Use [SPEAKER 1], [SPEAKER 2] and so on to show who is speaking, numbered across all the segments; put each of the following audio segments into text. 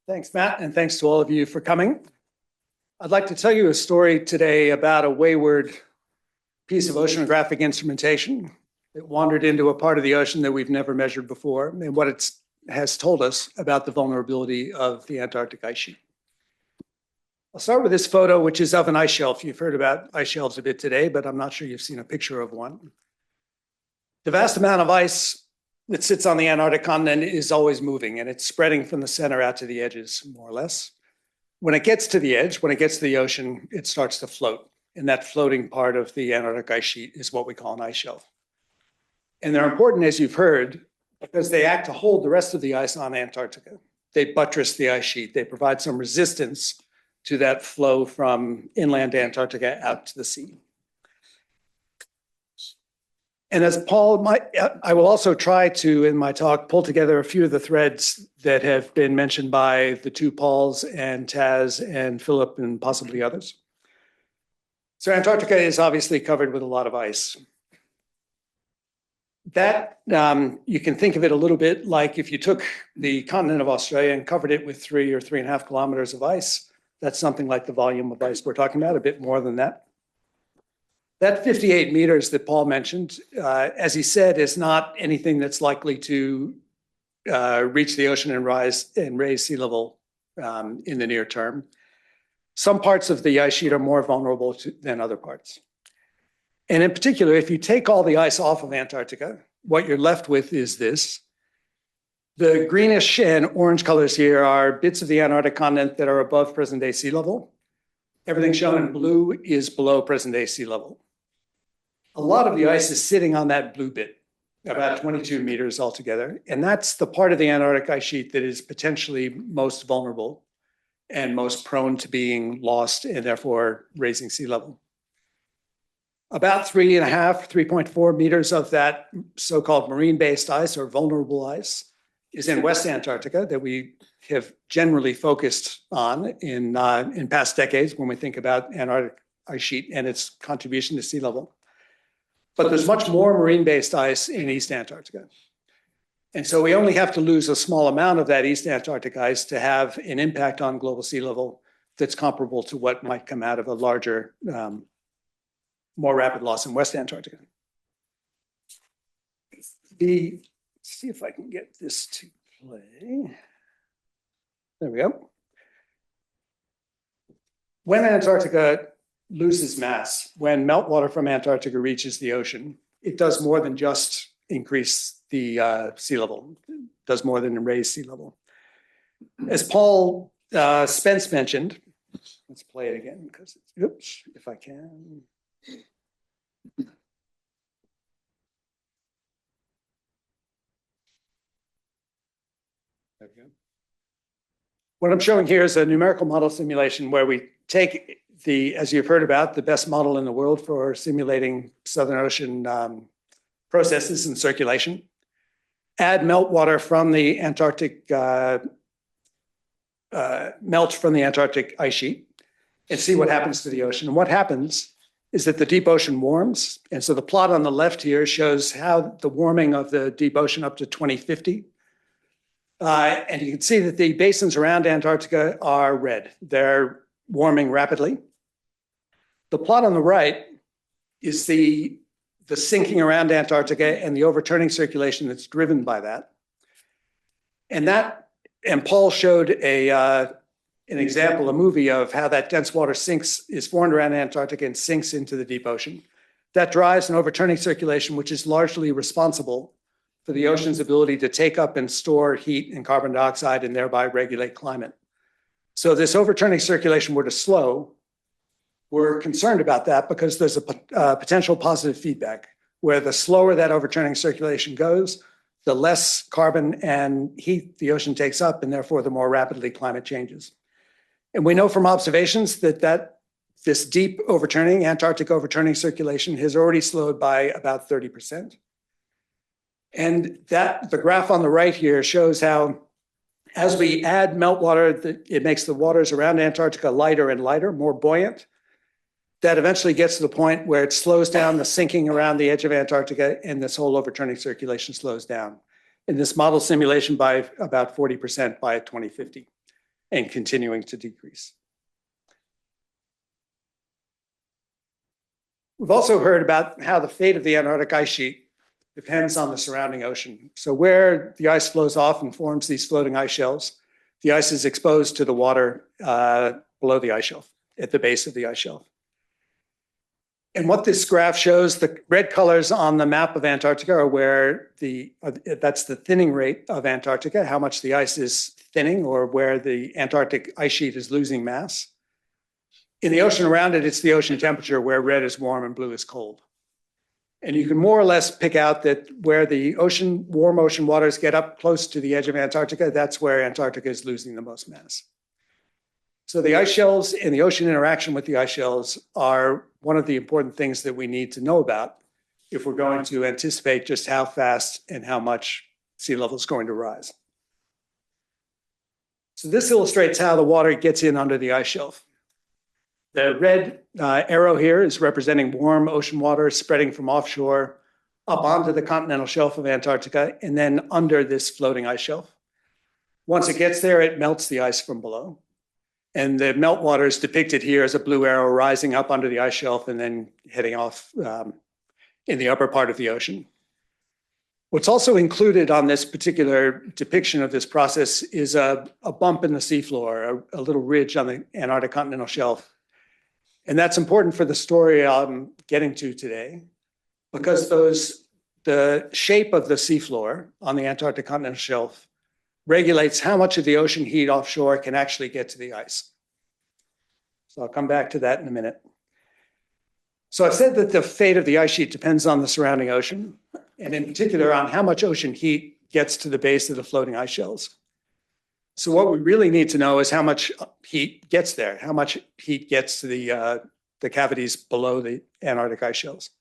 [SPEAKER 1] Thanks, Matt, and thanks to all of you for coming. I'd like to tell you a story today about a wayward piece of oceanographic instrumentation that wandered into a part of the ocean that we've never measured before, and what it has told us about the vulnerability of the Antarctic ice sheet. I'll start with this photo, which is of an ice shelf. You've heard about ice shelves a bit today, but I'm not sure you've seen a picture of one. The vast amount of ice that sits on the Antarctic continent is always moving, and it's spreading from the center out to the edges, more or less. When it gets to the edge, when it gets to the ocean, it starts to float. And that floating part of the Antarctic ice sheet is what we call an ice shelf. And they're important, as you've heard, because they act to hold the rest of the ice on Antarctica. They buttress the ice sheet. They provide some resistance to that flow from inland Antarctica out to the sea. And as Paul I will also try to, in my talk, pull together a few of the threads that have been mentioned by the two Pauls and Taz and Philip and possibly others. So Antarctica is obviously covered with a lot of ice. That, you can think of it a little bit like if you took the continent of Australia and covered it with 3 or 3.5 kilometers of ice, that's something like the volume of ice we're talking about, a bit more than that. That 58 meters that Paul mentioned, as he said, is not anything that's likely to reach the ocean and raise sea level in the near term. Some parts of the ice sheet are more vulnerable than other parts. And in particular, if you take all the ice off of Antarctica, what you're left with is this. The greenish and orange colors here are bits of the Antarctic continent that are above present-day sea level. Everything shown in blue is below present-day sea level. A lot of the ice is sitting on that blue bit, about 22 meters altogether. And that's the part of the Antarctic ice sheet that is potentially most vulnerable and most prone to being lost and therefore raising sea level. About 3.4 meters of that so-called marine-based ice or vulnerable ice is in West Antarctica that we have generally focused on in past decades when we think about Antarctic ice sheet and its contribution to sea level. But there's much more marine-based ice in East Antarctica. And so we only have to lose a small amount of that East Antarctic ice to have an impact on global sea level that's comparable to what might come out of a larger, more rapid loss in West Antarctica. Let's see if I can get this to play. There we go. When Antarctica loses mass, when meltwater from Antarctica reaches the ocean, it does more than just increase the sea level. It does more than raise sea level. As Paul Spence mentioned, let's play it again because, oops, if I can. There we go. What I'm showing here is a numerical model simulation where we take as you've heard about, the best model in the world for simulating Southern Ocean processes and circulation. Add meltwater from the Antarctic, melt from the Antarctic ice sheet and see what happens to the ocean. And what happens is that the deep ocean warms. And so the plot on the left here shows how the warming of the deep ocean up to 2050. And you can see that the basins around Antarctica are red. They're warming rapidly. The plot on the right is the sinking around Antarctica and the overturning circulation that's driven by that. And Paul showed an example, a movie of how that dense water is formed around Antarctica and sinks into the deep ocean. That drives an overturning circulation, which is largely responsible for the ocean's ability to take up and store heat and carbon dioxide and thereby regulate climate. So this overturning circulation were to slow, we're concerned about that because there's a potential positive feedback where the slower that overturning circulation goes, the less carbon and heat the ocean takes up, and therefore the more rapidly climate changes. And we know from observations that this deep overturning, Antarctic overturning circulation has already slowed by about 30%. And the graph on the right here shows how as we add meltwater, it makes the waters around Antarctica lighter and lighter, more buoyant. That eventually gets to the point where it slows down the sinking around the edge of Antarctica and this whole overturning circulation slows down. In this model simulation by about 40% by 2050. and continuing to decrease. We've also heard about how the fate of the Antarctic ice sheet depends on the surrounding ocean. So where the ice flows off and forms these floating ice shelves, the ice is exposed to the water below the ice shelf, at the base of the ice shelf. And what this graph shows, the red colors on the map of Antarctica are where that's the thinning rate of Antarctica, how much the ice is thinning or where the Antarctic ice sheet is losing mass. In the ocean around it, it's the ocean temperature where red is warm and blue is cold. And you can more or less pick out that where the warm ocean waters get up close to the edge of Antarctica, that's where Antarctica is losing the most mass. So the ice shelves and the ocean interaction with the ice shelves are one of the important things that we need to know about if we're going to anticipate just how fast and how much sea level is going to rise. So this illustrates how the water gets in under the ice shelf. The red arrow here is representing warm ocean water spreading from offshore up onto the continental shelf of Antarctica and then under this floating ice shelf. Once it gets there, it melts the ice from below. And the meltwater is depicted here as a blue arrow rising up under the ice shelf and then heading off in the upper part of the ocean. What's also included on this particular depiction of this process is a bump in the seafloor, a little ridge on the Antarctic continental shelf. And that's important for the story I'm getting to today, because the shape of the seafloor on the Antarctic continental shelf regulates how much of the ocean heat offshore can actually get to the ice. So I'll come back to that in a minute. So I've said that the fate of the ice sheet depends on the surrounding ocean, and in particular on how much ocean heat gets to the base of the floating ice shelves. So what we really need to know is how much heat gets there, how much heat gets to the cavities below the Antarctic ice shelves.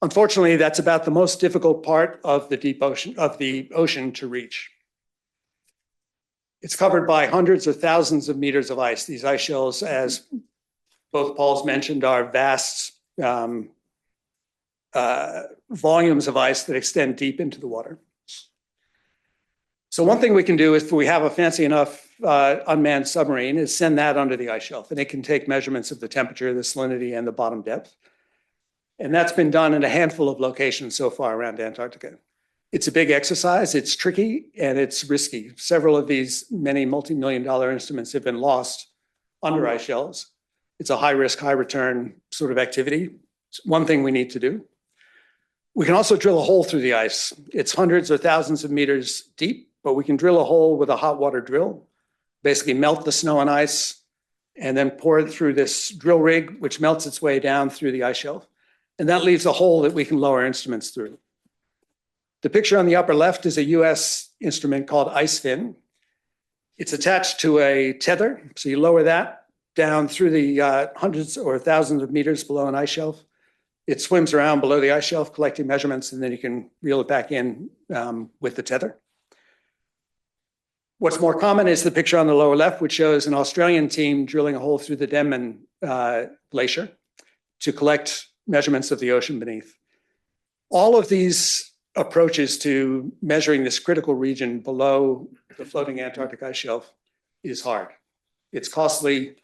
[SPEAKER 1] Unfortunately, that's about the most difficult part of the ocean to reach. It's covered by hundreds or thousands of meters of ice. These ice shelves, as both Pauls mentioned, are vast volumes of ice that extend deep into the water. So one thing we can do if we have a fancy enough unmanned submarine is send that under the ice shelf, and it can take measurements of the temperature, the salinity, and the bottom depth. And that's been done in a handful of locations so far around Antarctica. It's a big exercise, it's tricky, and it's risky. Several of these many multi-million-dollar instruments have been lost under ice shelves. It's a high risk, high return sort of activity. It's one thing we need to do. We can also drill a hole through the ice. It's hundreds or thousands of meters deep, but we can drill a hole with a hot water drill, basically melt the snow and ice, and then pour it through this drill rig, which melts its way down through the ice shelf. And that leaves a hole that we can lower instruments through. The picture on the upper left is a US instrument called IceFin. It's attached to a tether. So you lower that down through the hundreds or thousands of meters below an ice shelf. It swims around below the ice shelf, collecting measurements, and then you can reel it back in with the tether. What's more common is the picture on the lower left, which shows an Australian team drilling a hole through the Denman glacier to collect measurements of the ocean beneath. All of these approaches to measuring this critical region below the floating Antarctic ice shelf is hard. It's costly.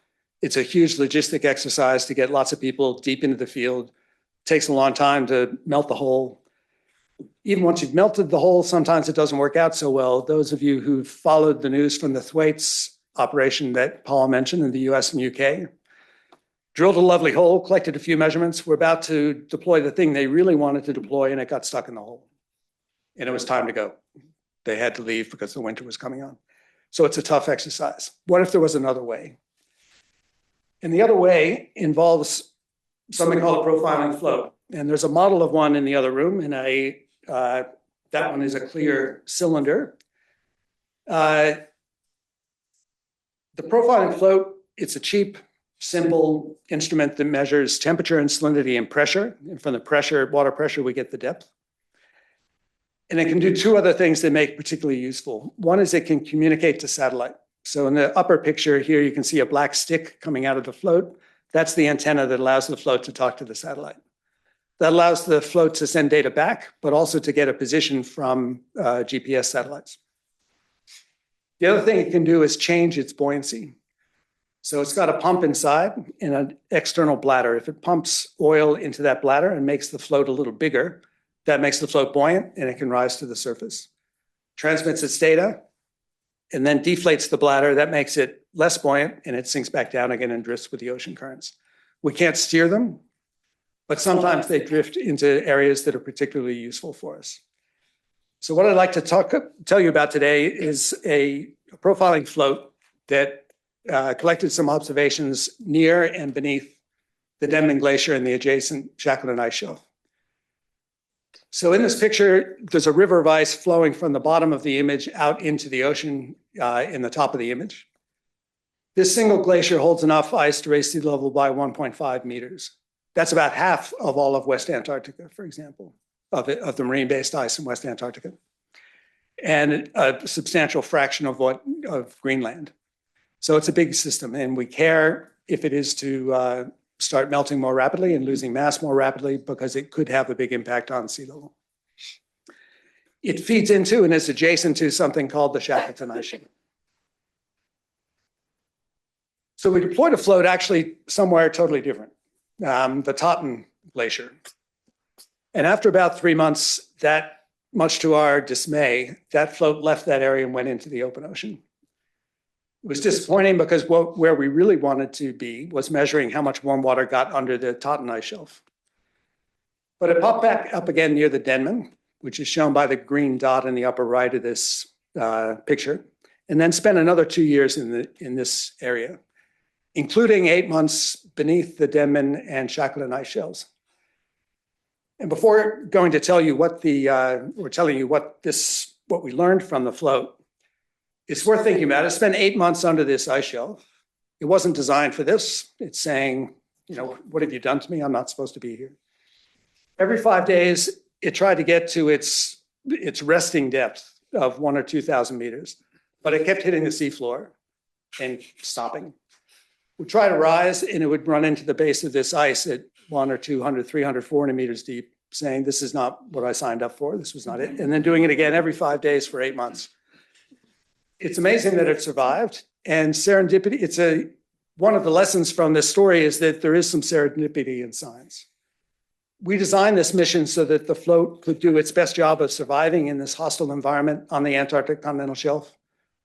[SPEAKER 1] It's a huge logistic exercise to get lots of people deep into the field. It takes a long time to melt the hole. Even once you've melted the hole, sometimes it doesn't work out so well. Those of you who've followed the news from the Thwaites operation that Paul mentioned in the US and UK, drilled a lovely hole, collected a few measurements, were about to deploy the thing they really wanted to deploy, and it got stuck in the hole. And it was time to go. They had to leave because the winter was coming on. So it's a tough exercise. What if there was another way? And the other way involves something called a profiling float. And there's a model of one in the other room, and that one is a clear cylinder. The profiling float, it's a cheap, simple instrument that measures temperature and salinity and pressure. And from the pressure, water pressure, we get the depth. And it can do two other things that make it particularly useful. One is it can communicate to satellite. So in the upper picture here, you can see a black stick coming out of the float. That's the antenna that allows the float to talk to the satellite. That allows the float to send data back, but also to get a position from GPS satellites. The other thing it can do is change its buoyancy. So it's got a pump inside and an external bladder. If it pumps oil into that bladder and makes the float a little bigger, that makes the float buoyant and it can rise to the surface. Transmits its data and then deflates the bladder. That makes it less buoyant and it sinks back down again and drifts with the ocean currents. We can't steer them, but sometimes they drift into areas that are particularly useful for us. So what I'd like to tell you about today is a profiling float that collected some observations near and beneath the Denman Glacier and the adjacent Shackleton ice shelf. So in this picture, there's a river of ice flowing from the bottom of the image out into the ocean in the top of the image. This single glacier holds enough ice to raise sea level by 1.5 meters. That's about half of all of West Antarctica, for example, of the marine-based ice in West Antarctica, and a substantial fraction of Greenland. So it's a big system, and we care if it is to start melting more rapidly and losing mass more rapidly because it could have a big impact on sea level. It feeds into and is adjacent to something called the Shackleton ice shelf. So we deployed a float actually somewhere totally different, the Totten Glacier. And after about 3 months, that, much to our dismay, that float left that area and went into the open ocean. It was disappointing because where we really wanted to be was measuring how much warm water got under the Totten ice shelf. But it popped back up again near the Denman, which is shown by the green dot in the upper right of this picture, and then spent another 2 years in this area, including 8 months beneath the Denman and Shackleton ice shelves. And before going to tell you what what we learned from the float, it's worth thinking about it. It spent 8 months under this ice shelf. It wasn't designed for this. It's saying, what have you done to me? I'm not supposed to be here. Every 5 days, it tried to get to its resting depth of 1,000 or 2,000 meters, but it kept hitting the seafloor and stopping. We'd try to rise and it would run into the base of this ice at 100 or 200, 300, 400 meters deep, saying, this is not what I signed up for. This was not it. And then doing it again every 5 days for 8 months. It's amazing that it survived, and serendipity, one of the lessons from this story is that there is some serendipity in science. We designed this mission so that the float could do its best job of surviving in this hostile environment on the Antarctic continental shelf,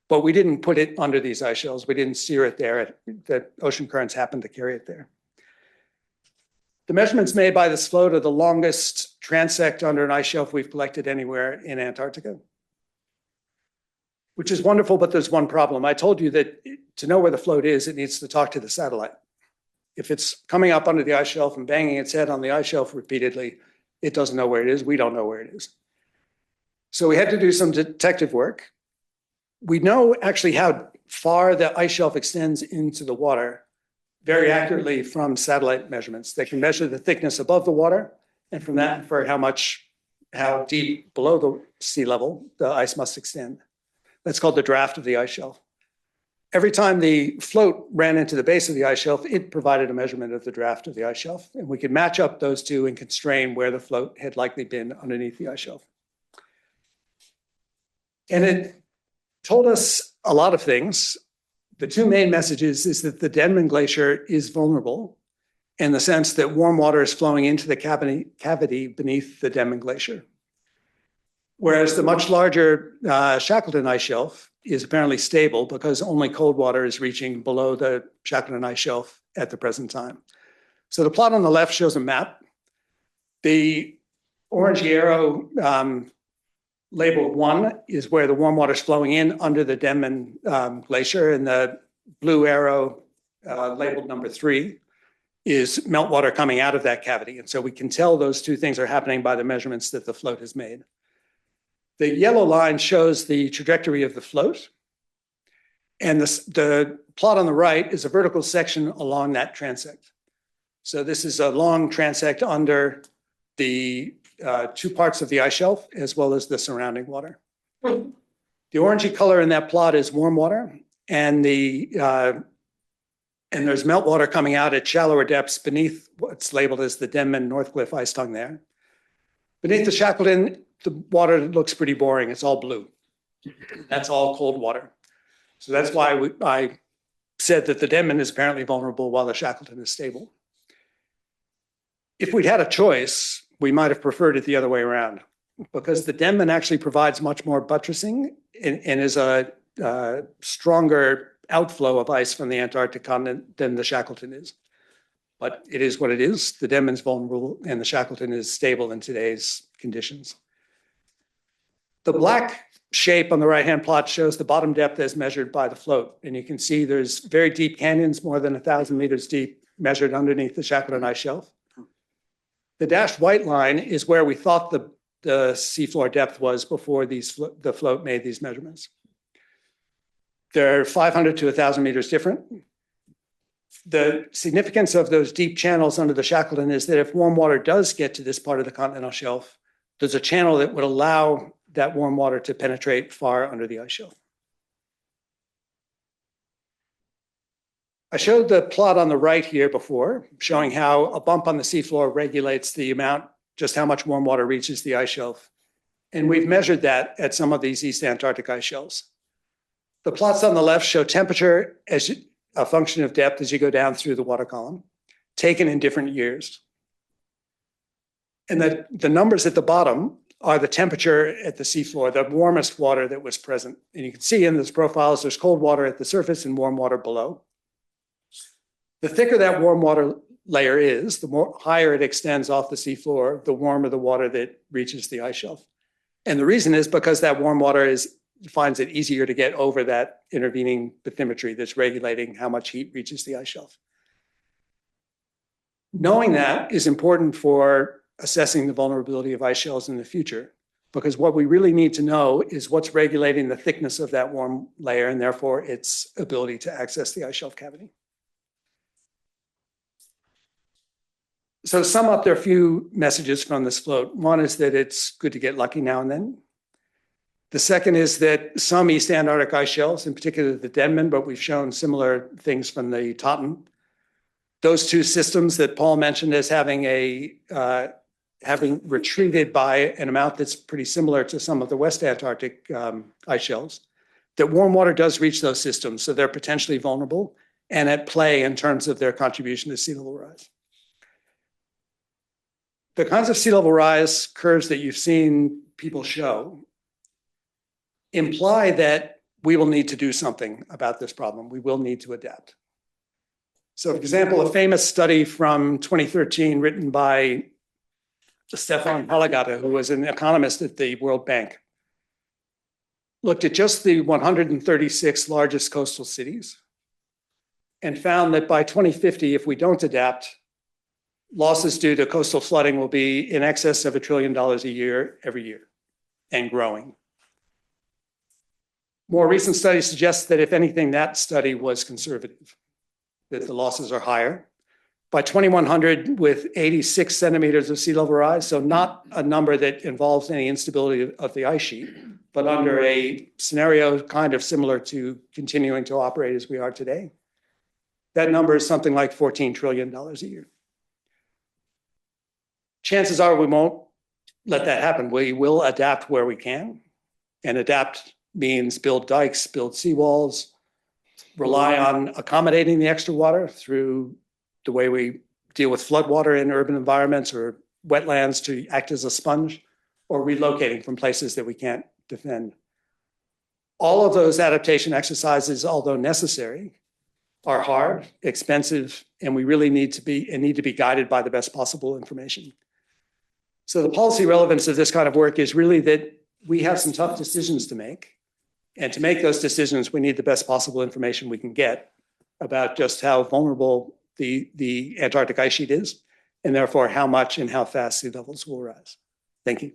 [SPEAKER 1] but we didn't put it under these ice shelves. We didn't steer it there. The ocean currents happened to carry it there. The measurements made by this float are the longest transect under an ice shelf we've collected anywhere in Antarctica, which is wonderful, but there's one problem. I told you that to know where the float is, it needs to talk to the satellite. If it's coming up under the ice shelf and banging its head on the ice shelf repeatedly, it doesn't know where it is. We don't know where it is. So we had to do some detective work. We know actually how far the ice shelf extends into the water very accurately from satellite measurements. They can measure the thickness above the water, and from that infer how deep below the sea level the ice must extend. That's called the draft of the ice shelf. Every time the float ran into the base of the ice shelf, it provided a measurement of the draft of the ice shelf, and we could match up those two and constrain where the float had likely been underneath the ice shelf. And it told us a lot of things. The two main messages is that the Denman Glacier is vulnerable in the sense that warm water is flowing into the cavity beneath the Denman Glacier. Whereas the much larger Shackleton ice shelf is apparently stable because only cold water is reaching below the Shackleton ice shelf at the present time. So the plot on the left shows a map. The orange arrow labeled 1 is where the warm water is flowing in under the Denman Glacier, and the blue arrow labeled number 3 is meltwater coming out of that cavity. And so we can tell those two things are happening by the measurements that the float has made. The yellow line shows the trajectory of the float, and the plot on the right is a vertical section along that transect. So this is a long transect under the 2 parts of the ice shelf, as well as the surrounding water. The orangey color in that plot is warm water, and there's meltwater coming out at shallower depths beneath what's labeled as the Denman Northcliffe ice tongue there. Beneath the Shackleton, the water looks pretty boring. It's all blue. That's all cold water. So that's why I said that the Denman is apparently vulnerable while the Shackleton is stable. If we'd had a choice, we might have preferred it the other way around, because the Denman actually provides much more buttressing and is a stronger outflow of ice from the Antarctic continent than the Shackleton is. But it is what it is. The Denman's vulnerable and the Shackleton is stable in today's conditions. The black shape on the right-hand plot shows the bottom depth as measured by the float. And you can see there's very deep canyons, more than 1,000 meters deep, measured underneath the Shackleton ice shelf. The dashed white line is where we thought the seafloor depth was before the float made these measurements. They're 500 to 1,000 meters different. The significance of those deep channels under the Shackleton is that if warm water does get to this part of the continental shelf, there's a channel that would allow that warm water to penetrate far under the ice shelf. I showed the plot on the right here before, showing how a bump on the seafloor regulates the amount, just how much warm water reaches the ice shelf. And we've measured that at some of these East Antarctic ice shelves. The plots on the left show temperature as a function of depth as you go down through the water column, taken in different years. And the numbers at the bottom are the temperature at the seafloor, the warmest water that was present. And you can see in those profiles, there's cold water at the surface and warm water below. The thicker that warm water layer is, the more higher it extends off the seafloor, the warmer the water that reaches the ice shelf. And the reason is because that warm water finds it easier to get over that intervening bathymetry that's regulating how much heat reaches the ice shelf. Knowing that is important for assessing the vulnerability of ice shelves in the future, because what we really need to know is what's regulating the thickness of that warm layer and therefore its ability to access the ice shelf cavity. So to sum up, there are a few messages from this float. One is that it's good to get lucky now and then. The second is that some East Antarctic ice shelves, in particular the Denman, but we've shown similar things from the Totten. Those two systems that Paul mentioned as having retreated by an amount that's pretty similar to some of the West Antarctic ice shelves, that warm water does reach those systems, so they're potentially vulnerable and at play in terms of their contribution to sea level rise. The kinds of sea level rise curves that you've seen people show imply that we will need to do something about this problem. We will need to adapt. So, for example, a famous study from 2013 written by Stefan Halagata, who was an economist at the World Bank, looked at just the 136 largest coastal cities and found that by 2050, if we don't adapt, losses due to coastal flooding will be in excess of $1 trillion a year, every year, and growing. More recent studies suggest that if anything, that study was conservative, that the losses are higher. By 2100, with 86 centimeters of sea level rise, so not a number that involves any instability of the ice sheet, but under a scenario kind of similar to continuing to operate as we are today, that number is something like $14 trillion a year. Chances are we won't let that happen. We will adapt where we can, and adapt means build dikes, build seawalls, rely on accommodating the extra water through the way we deal with floodwater in urban environments or wetlands to act as a sponge, or relocating from places that we can't defend. All of those adaptation exercises, although necessary, are hard, expensive, and we really need to be guided by the best possible information. So the policy relevance of this kind of work is really that we have some tough decisions to make. And to make those decisions, we need the best possible information we can get about just how vulnerable the Antarctic ice sheet is, and therefore how much and how fast sea levels will rise. Thank you.